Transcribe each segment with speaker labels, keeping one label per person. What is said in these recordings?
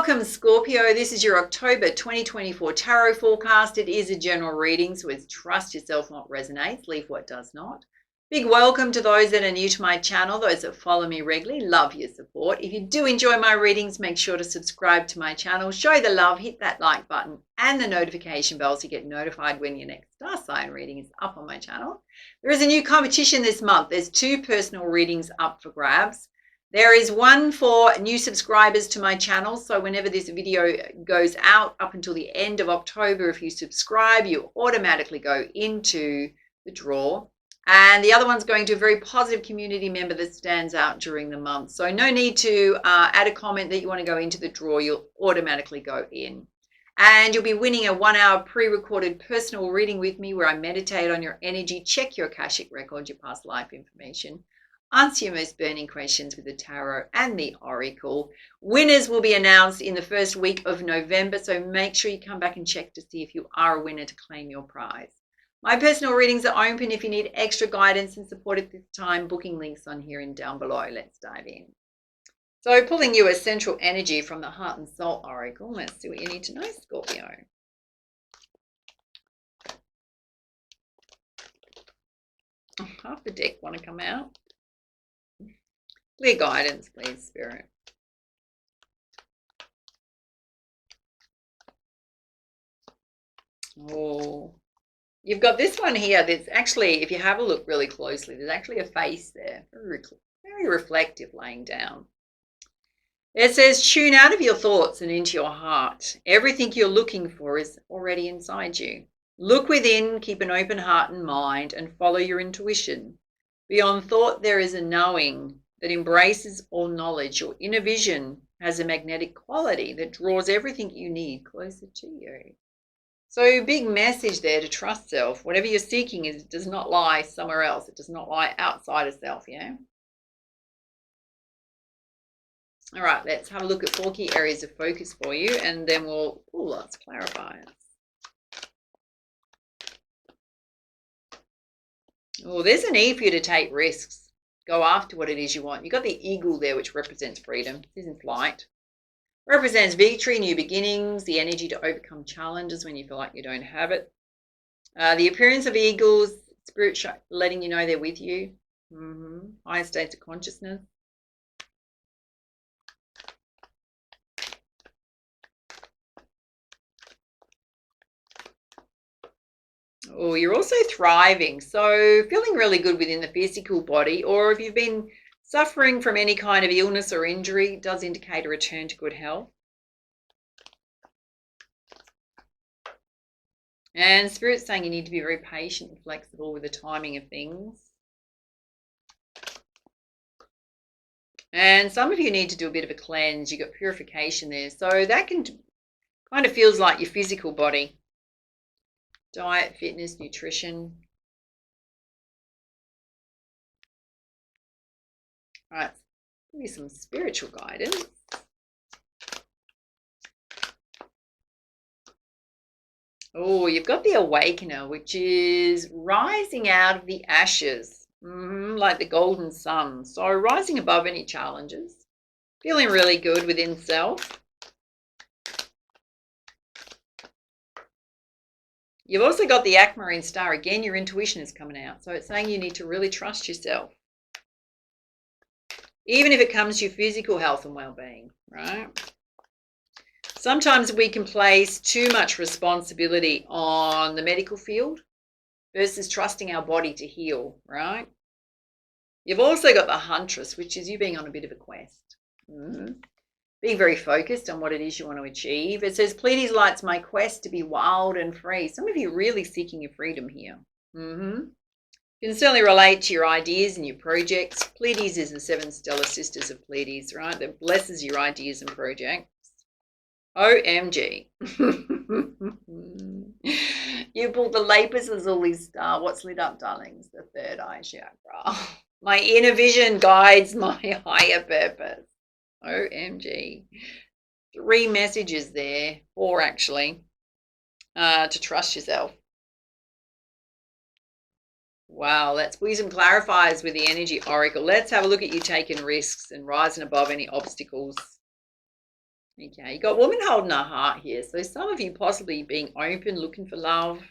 Speaker 1: Welcome, Scorpio. This is your October 2024 tarot forecast. It is a general reading, so it's trust yourself what resonates, leave what does not. Big welcome to those that are new to my channel, those that follow me regularly. Love your support. If you do enjoy my readings, make sure to subscribe to my channel, show the love, hit that like button and the notification bell so you get notified when your next star sign reading is up on my channel. There is a new competition this month. There's 2 personal readings up for grabs. There is one for new subscribers to my channel. So whenever this video goes out up until the end of October, if you subscribe, you automatically go into the draw. And the other one's going to a very positive community member that stands out during the month. So no need to add a comment that you want to go into the draw. You'll automatically go in. And you'll be winning a 1-hour pre-recorded personal reading with me where I meditate on your energy, check your Akashic record, your past life information, answer your most burning questions with the tarot and the oracle. Winners will be announced in the first week of November, so make sure you come back and check to see if you are a winner to claim your prize. My personal readings are open if you need extra guidance and support at this time. Booking links on here and down below. Let's dive in. So pulling you a central energy from the Heart and Soul Oracle. Let's see what you need to know, Scorpio. Half the deck want to come out. Clear guidance, please, Spirit. Oh, you've got this one here that's actually, if you have a look really closely, there's actually a face there. Very reflective, laying down. It says, tune out of your thoughts and into your heart. Everything you're looking for is already inside you. Look within, keep an open heart and mind, and follow your intuition. Beyond thought, there is a knowing that embraces all knowledge. Your inner vision has a magnetic quality that draws everything you need closer to you. So big message there to trust self. Whatever you're seeking does not lie somewhere else. It does not lie outside of self, yeah? All right, let's have a look at 4 key areas of focus for you, and then let's clarify it. Oh, there's a need for you to take risks. Go after what it is you want. You've got the eagle there, which represents freedom. This is in flight. Represents victory, new beginnings, the energy to overcome challenges when you feel like you don't have it. The appearance of eagles, spirit letting you know they're with you. Higher states of consciousness. Oh, you're also thriving. So feeling really good within the physical body, or if you've been suffering from any kind of illness or injury, it does indicate a return to good health. And Spirit's saying you need to be very patient and flexible with the timing of things. And some of you need to do a bit of a cleanse. You've got purification there. So that can kind of feels like your physical body. Diet, fitness, nutrition. All right, give me some spiritual guidance. Oh, you've got the Awakener, which is rising out of the ashes, like the golden sun. So rising above any challenges, feeling really good within self. You've also got the Aquamarine Star. Again, your intuition is coming out. So it's saying you need to really trust yourself. Even if it comes to your physical health and well-being, right? Sometimes we can place too much responsibility on the medical field versus trusting our body to heal, right? You've also got the Huntress, which is you being on a bit of a quest. Being very focused on what it is you want to achieve. It says, Pleiades lights my quest to be wild and free. Some of you are really seeking your freedom here. You can certainly relate to your ideas and your projects. Pleiades is the 7 stellar sisters of Pleiades, right? That blesses your ideas and projects. OMG. You pulled the Lapis Lazuli star. What's lit up, darlings? The 3rd eye chakra. My inner vision guides my higher purpose. OMG. 3 messages there, 4 actually, to trust yourself. Wow, that's Wisdom Clarifies with the Energy Oracle. Let's have a look at you taking risks and rising above any obstacles. Okay, you got woman holding her heart here. So some of you possibly being open, looking for love.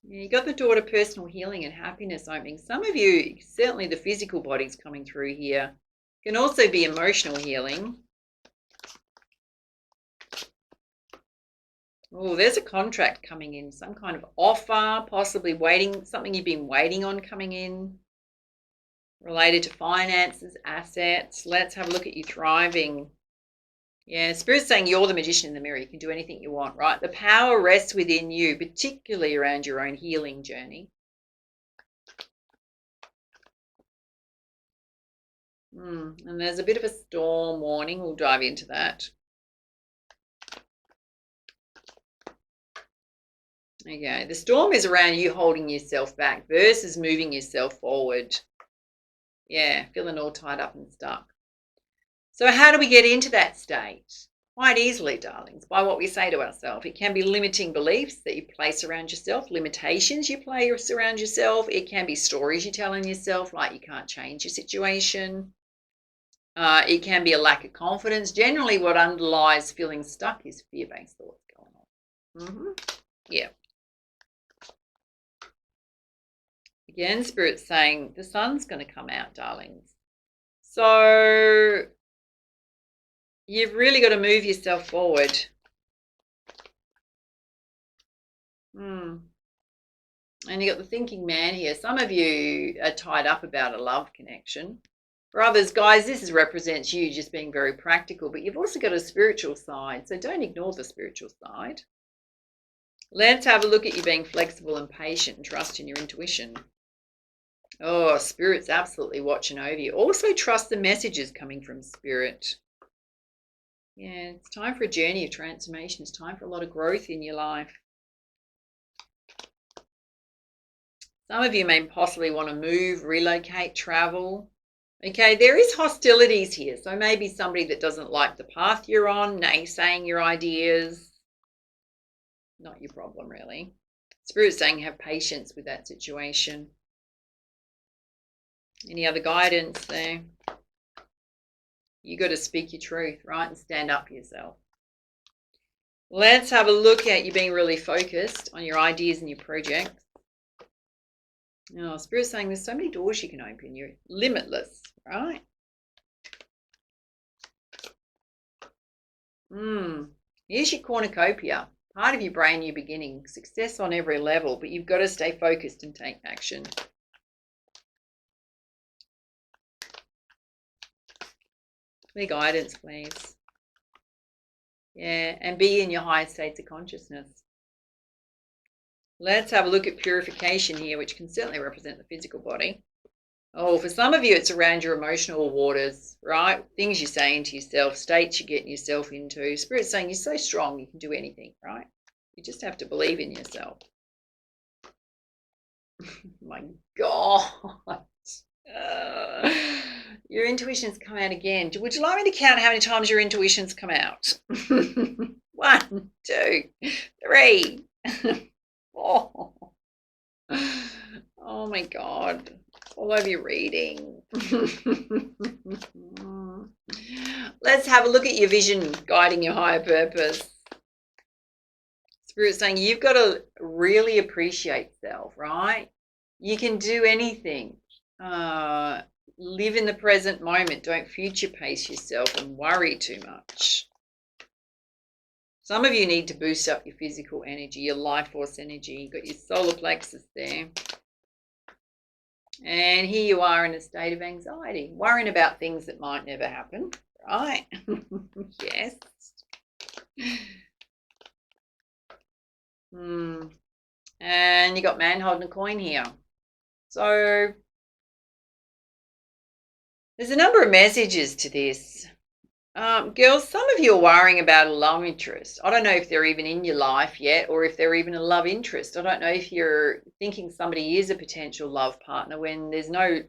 Speaker 1: Yeah, you got the door to personal healing and happiness opening. Some of you, certainly the physical body's coming through here. Can also be emotional healing. Oh, there's a contract coming in, some kind of offer, possibly waiting, something you've been waiting on coming in, related to finances, assets. Let's have a look at you thriving. Yeah, Spirit's saying you're the magician in the mirror. You can do anything you want, right? The power rests within you, particularly around your own healing journey. And there's a bit of a storm warning. We'll dive into that. Okay, the storm is around you holding yourself back versus moving yourself forward. Yeah, feeling all tied up and stuck. So how do we get into that state? Quite easily, darlings, by what we say to ourselves. It can be limiting beliefs that you place around yourself, limitations you place around yourself. It can be stories you're telling yourself, like you can't change your situation. It can be a lack of confidence. Generally, what underlies feeling stuck is fear-based thoughts going on. Yeah. Again, Spirit's saying the sun's going to come out, darlings. So you've really got to move yourself forward. And you got the thinking man here. Some of you are tied up about a love connection. For others, guys, this represents you just being very practical, but you've also got a spiritual side, so don't ignore the spiritual side. Let's have a look at you being flexible and patient and trust in your intuition. Oh, Spirit's absolutely watching over you. Also trust the messages coming from Spirit. Yeah, it's time for a journey of transformation. It's time for a lot of growth in your life. Some of you may possibly want to move, relocate, travel. Okay, there is hostilities here. So maybe somebody that doesn't like the path you're on, naysaying your ideas. Not your problem, really. Spirit's saying have patience with that situation. Any other guidance there? You got to speak your truth, right? And stand up for yourself. Let's have a look at you being really focused on your ideas and your projects. Oh, Spirit's saying there's so many doors you can open. You're limitless, right? Here's your cornucopia. Part of your brain, new beginning. Success on every level, but you've got to stay focused and take action. Clear guidance, please. Yeah, and be in your highest states of consciousness. Let's have a look at purification here, which can certainly represent the physical body. Oh, for some of you, it's around your emotional waters, right? Things you're saying to yourself, states you're getting yourself into. Spirit's saying you're so strong, you can do anything, right? You just have to believe in yourself. My God. Your intuitions come out again. Would you like me to count how many times your intuitions come out? 1, 2, 3, 4. Oh my God. All over your reading. Let's have a look at your vision guiding your higher purpose. Spirit's saying you've got to really appreciate self, right? You can do anything. Live in the present moment. Don't future pace yourself and worry too much. Some of you need to boost up your physical energy, your life force energy. You've got your solar plexus there. And here you are in a state of anxiety, worrying about things that might never happen, right? Yes. And you got man holding a coin here. So there's a number of messages to this. Girls, some of you are worrying about a love interest. I don't know if they're even in your life yet or if they're even a love interest. I don't know if you're thinking somebody is a potential love partner when there's no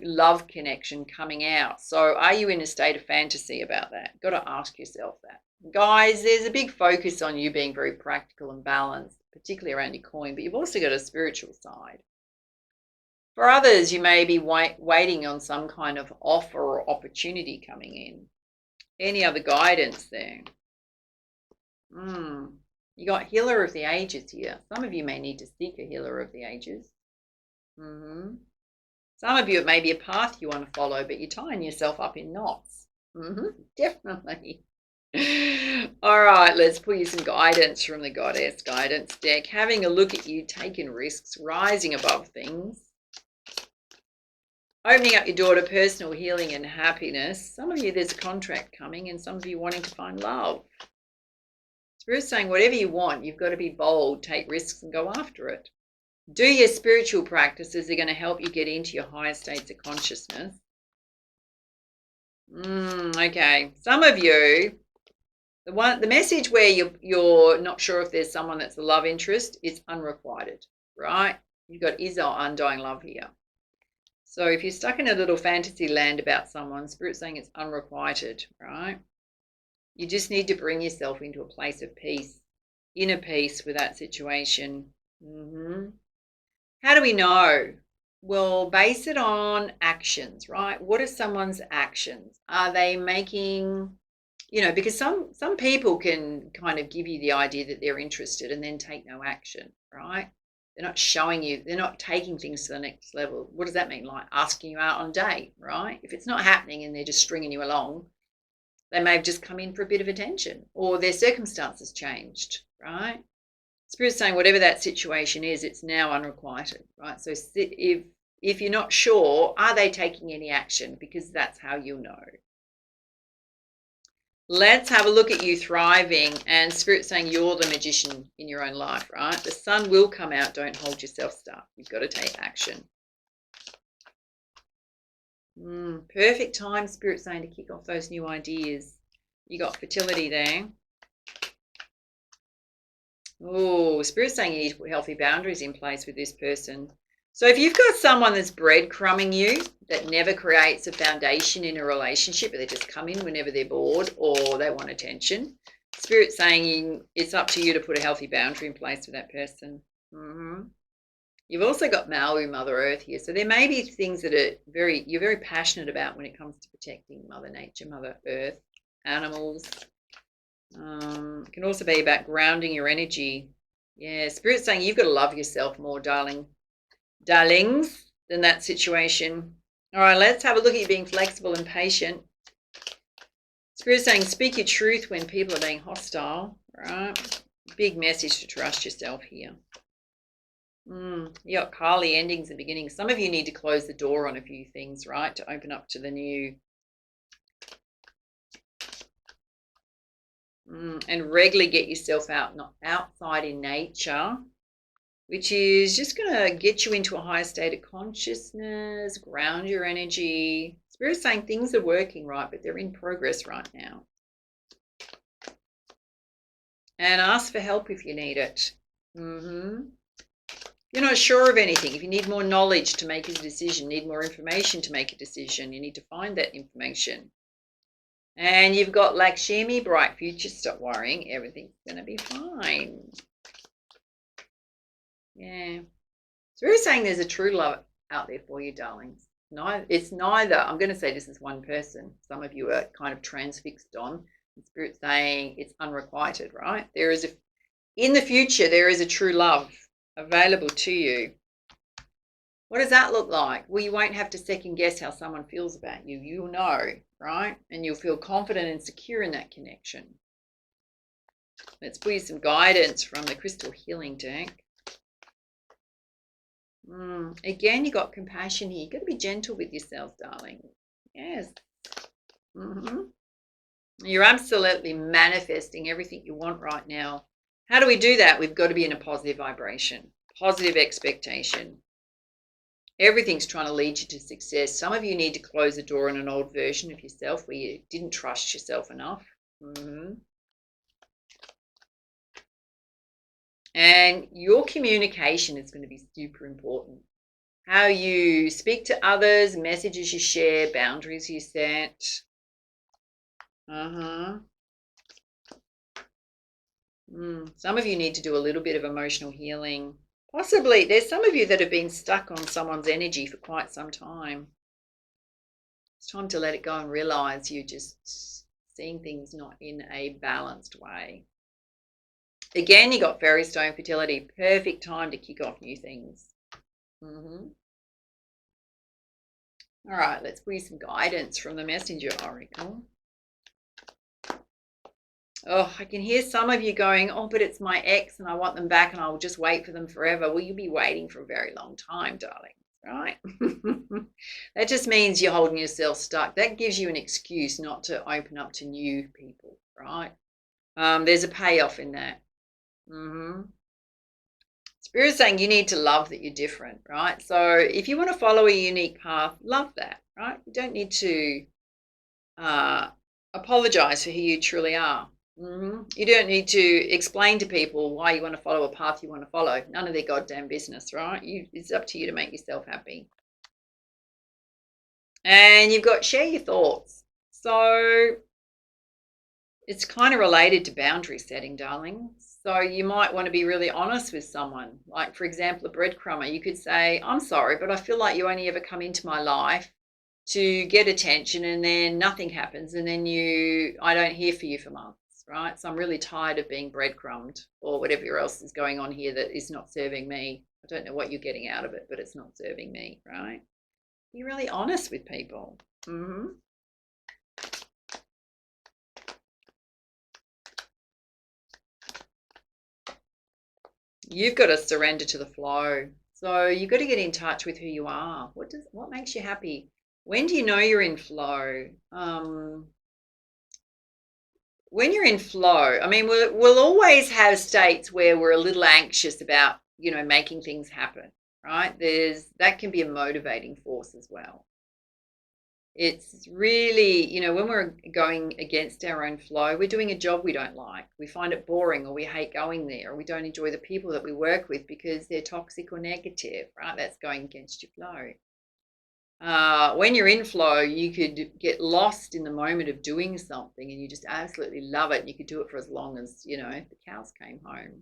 Speaker 1: love connection coming out. So are you in a state of fantasy about that? Got to ask yourself that. Guys, there's a big focus on you being very practical and balanced, particularly around your coin, but you've also got a spiritual side. For others, you may be waiting on some kind of offer or opportunity coming in. Any other guidance there? You got healer of the ages here. Some of you may need to seek a healer of the ages. Some of you, it may be a path you want to follow, but you're tying yourself up in knots. Definitely. All right, let's pull you some guidance from the Goddess Guidance deck. Having a look at you taking risks, rising above things. Opening up your door to personal healing and happiness. Some of you, there's a contract coming, and some of you wanting to find love. Spirit's saying whatever you want, you've got to be bold, take risks and go after it. Do your spiritual practices. They're going to help you get into your higher states of consciousness. Okay. Some of you, the message where you're not sure if there's someone that's a love interest is unrequited, right? You've got is our undying love here. So if you're stuck in a little fantasy land about someone, Spirit's saying it's unrequited, right? You just need to bring yourself into a place of peace, inner peace with that situation. How do we know? Well, base it on actions, right? What are someone's actions? Are they making, because some people can kind of give you the idea that they're interested and then take no action, right? They're not showing you, they're not taking things to the next level. What does that mean? Like asking you out on a date, right? If it's not happening and they're just stringing you along, they may have just come in for a bit of attention, or their circumstances changed, right? Spirit's saying whatever that situation is, it's now unrequited, right? So if you're not sure, are they taking any action? Because that's how you'll know. Let's have a look at you thriving, and Spirit's saying you're the magician in your own life, right? The sun will come out. Don't hold yourself stuck. You've got to take action. Perfect time, Spirit's saying, to kick off those new ideas. You got fertility there. Oh, Spirit's saying you need to put healthy boundaries in place with this person. So if you've got someone that's breadcrumbing you, that never creates a foundation in a relationship, but they just come in whenever they're bored or they want attention, Spirit's saying it's up to you to put a healthy boundary in place with that person. You've also got Maui, Mother Earth here. So there may be things that you're very passionate about when it comes to protecting Mother Nature, Mother Earth, animals. It can also be about grounding your energy. Yeah, Spirit's saying you've got to love yourself more, darlings, than that situation. All right, let's have a look at you being flexible and patient. Spirit's saying speak your truth when people are being hostile. Right? Big message to trust yourself here. You got Kali, endings and beginnings. Some of you need to close the door on a few things, right, to open up to the new. And regularly get yourself outside in nature, which is just going to get you into a higher state of consciousness, ground your energy. Spirit's saying things are working right, but they're in progress right now. And ask for help if you need it. You're not sure of anything. If you need more knowledge to make a decision, need more information to make a decision, you need to find that information. And you've got Lakshmi, bright future. Stop worrying. Everything's going to be fine. Yeah. So we're saying there's a true love out there for you, darlings. It's neither. I'm going to say this is one person. Some of you are kind of transfixed on. Spirit's saying it's unrequited, right? In the future, there is a true love available to you. What does that look like? Well, you won't have to second guess how someone feels about you. You'll know, right? And you'll feel confident and secure in that connection. Let's pull you some guidance from the Crystal Healing deck. Again, you got compassion here. You've got to be gentle with yourself, darling. Yes. You're absolutely manifesting everything you want right now. How do we do that? We've got to be in a positive vibration, positive expectation. Everything's trying to lead you to success. Some of you need to close the door on an old version of yourself where you didn't trust yourself enough. And your communication is going to be super important. How you speak to others, messages you share, boundaries you set. Some of you need to do a little bit of emotional healing, Possibly, there's some of you that have been stuck on someone's energy for quite some time. It's time to let it go and realize you're just seeing things not in a balanced way. Again, you got fairy stone fertility, perfect time to kick off new things. All right, let's give you some guidance from the Messenger Oracle. Oh, I can hear some of you going, oh, but it's my ex and I want them back and I'll just wait for them forever. Well, you'll be waiting for a very long time, darling, right? That just means you're holding yourself stuck. That gives you an excuse not to open up to new people, right? There's a payoff in that. Spirit's saying you need to love that you're different, right? So if you want to follow a unique path, love that, right? You don't need to apologize for who you truly are. You don't need to explain to people why you want to follow a path you want to follow. None of their goddamn business, right? It's up to you to make yourself happy. And you've got share your thoughts. So it's kind of related to boundary setting, darling. So you might want to be really honest with someone. Like, for example, a breadcrumber. You could say, I'm sorry, but I feel like you only ever come into my life to get attention and then nothing happens. And then I don't hear for you for months, right? So I'm really tired of being breadcrumbed or whatever else is going on here that is not serving me. I don't know what you're getting out of it, but it's not serving me, right? Be really honest with people. You've got to surrender to the flow. So you've got to get in touch with who you are. What makes you happy? When do you know you're in flow? When you're in flow, I mean, we'll always have states where we're a little anxious about, making things happen, right? That can be a motivating force as well. It's really, when we're going against our own flow, we're doing a job we don't like. We find it boring, or we hate going there, or we don't enjoy the people that we work with because they're toxic or negative, right? That's going against your flow. When you're in flow, you could get lost in the moment of doing something and you just absolutely love it. You could do it for as long as, the cows came home.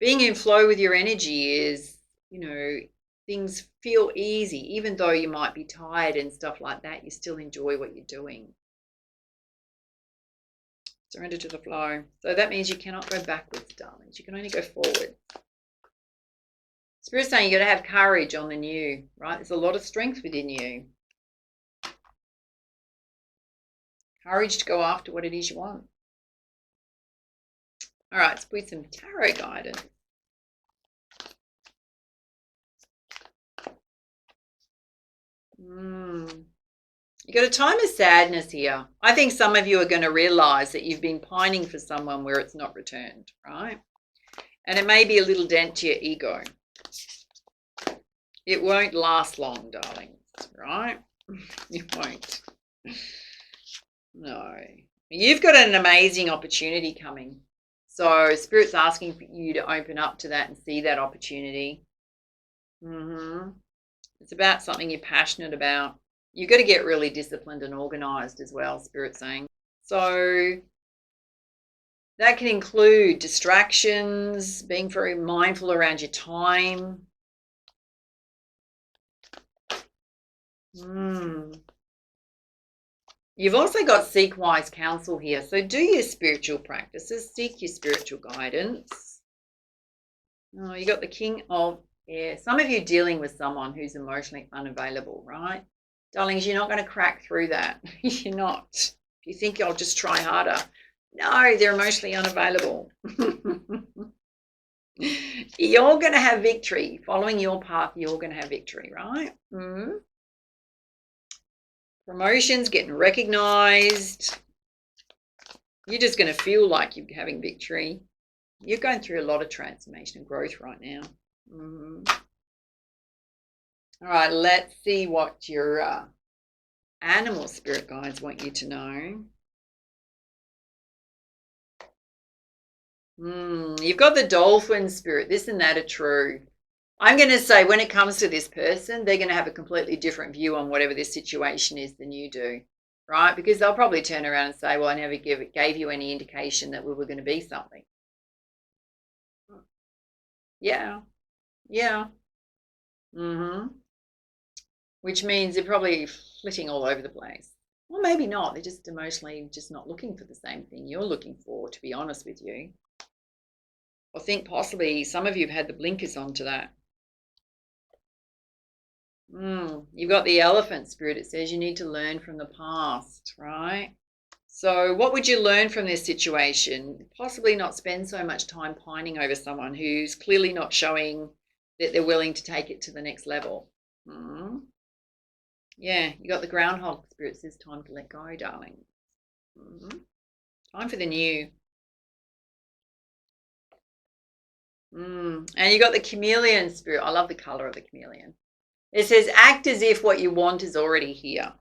Speaker 1: Being in flow with your energy is, things feel easy. Even though you might be tired and stuff like that, you still enjoy what you're doing. Surrender to the flow. So that means you cannot go backwards, darlings. You can only go forward. Spirit's saying you got to have courage on the new, right? There's a lot of strength within you. Courage to go after what it is you want. All right, let's put some tarot guidance. You got a time of sadness here. I think some of you are going to realize that you've been pining for someone where it's not returned, right? And it may be a little dent to your ego. It won't last long, darlings, right? It won't. No. You've got an amazing opportunity coming. So Spirit's asking for you to open up to that and see that opportunity. It's about something you're passionate about. You've got to get really disciplined and organized as well, Spirit's saying. So that can include distractions, being very mindful around your time. You've also got seek wise counsel here. So do your spiritual practices, seek your spiritual guidance. Oh, you got the King of Air. Some of you dealing with someone who's emotionally unavailable, right? Darlings, you're not going to crack through that. You're not. If you think I'll just try harder. No, they're emotionally unavailable. You're going to have victory. Following your path, you're going to have victory, right? Promotions, getting recognized. You're just going to feel like you're having victory. You're going through a lot of transformation and growth right now. All right, let's see what your animal spirit guides want you to know. You've got the dolphin spirit. This and that are true. I'm going to say when it comes to this person, they're going to have a completely different view on whatever this situation is than you do, right? Because they'll probably turn around and say, well, I never gave you any indication that we were going to be something. Yeah. Yeah. Which means they're probably flitting all over the place. Well, maybe not. They're just emotionally just not looking for the same thing you're looking for, to be honest with you. I think possibly some of you have had the blinkers onto that. You've got the elephant spirit. It says you need to learn from the past, right? So what would you learn from this situation? Possibly not spend so much time pining over someone who's clearly not showing that they're willing to take it to the next level. Yeah, you got the groundhog spirit. It says time to let go, darling. Time for the new. And you got the chameleon spirit. I love the color of the chameleon. It says act as if what you want is already here.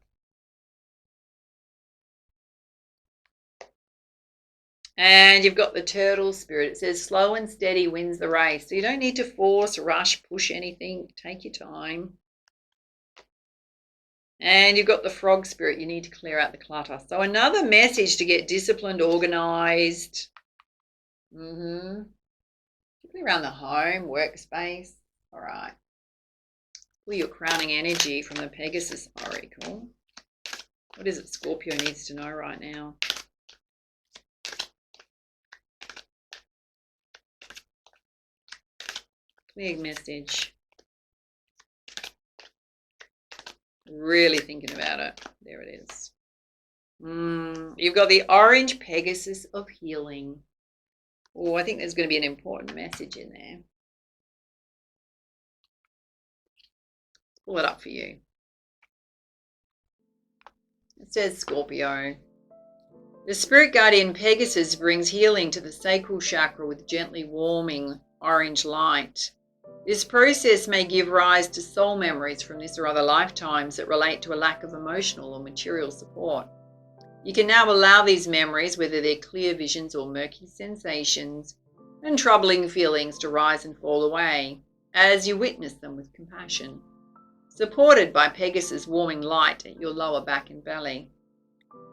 Speaker 1: And you've got the turtle spirit. It says slow and steady wins the race. So you don't need to force, rush, push anything. Take your time. And you've got the frog spirit. You need to clear out the clutter. So another message to get disciplined, organized. Particularly around the home, workspace. All right. Pull your crowning energy from the Pegasus Oracle. What is it Scorpio needs to know right now? Clear message. Really thinking about it. There it is. You've got the orange Pegasus of healing. Oh, I think there's going to be an important message in there. Pull it up for you. It says Scorpio. The spirit guardian Pegasus brings healing to the sacral chakra with gently warming orange light. This process may give rise to soul memories from this or other lifetimes that relate to a lack of emotional or material support. You can now allow these memories, whether they're clear visions or murky sensations and troubling feelings, to rise and fall away as you witness them with compassion, supported by Pegasus' warming light at your lower back and belly.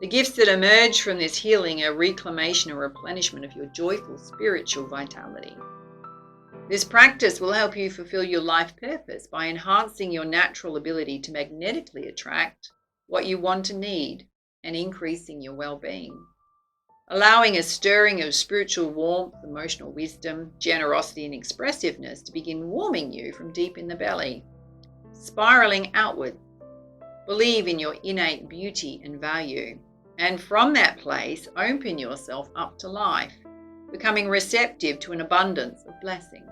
Speaker 1: The gifts that emerge from this healing are reclamation and replenishment of your joyful spiritual vitality. This practice will help you fulfill your life purpose by enhancing your natural ability to magnetically attract what you want and need and increasing your well-being, allowing a stirring of spiritual warmth, emotional wisdom, generosity, and expressiveness to begin warming you from deep in the belly, spiraling outward. Believe in your innate beauty and value, and from that place, open yourself up to life, becoming receptive to an abundance of blessings.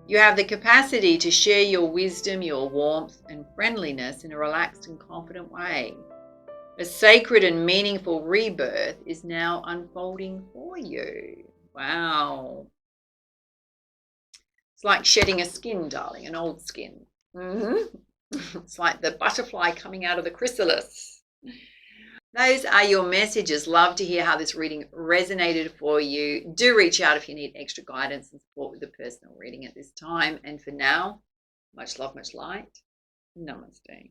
Speaker 1: You have the capacity to share your wisdom, your warmth, and friendliness in a relaxed and confident way. A sacred and meaningful rebirth is now unfolding for you. Wow. It's like shedding a skin, darling, an old skin. It's like the butterfly coming out of the chrysalis. Those are your messages. Love to hear how this reading resonated for you. Do reach out if you need extra guidance and support with the personal reading at this time. And for now, much love, much light. Namaste.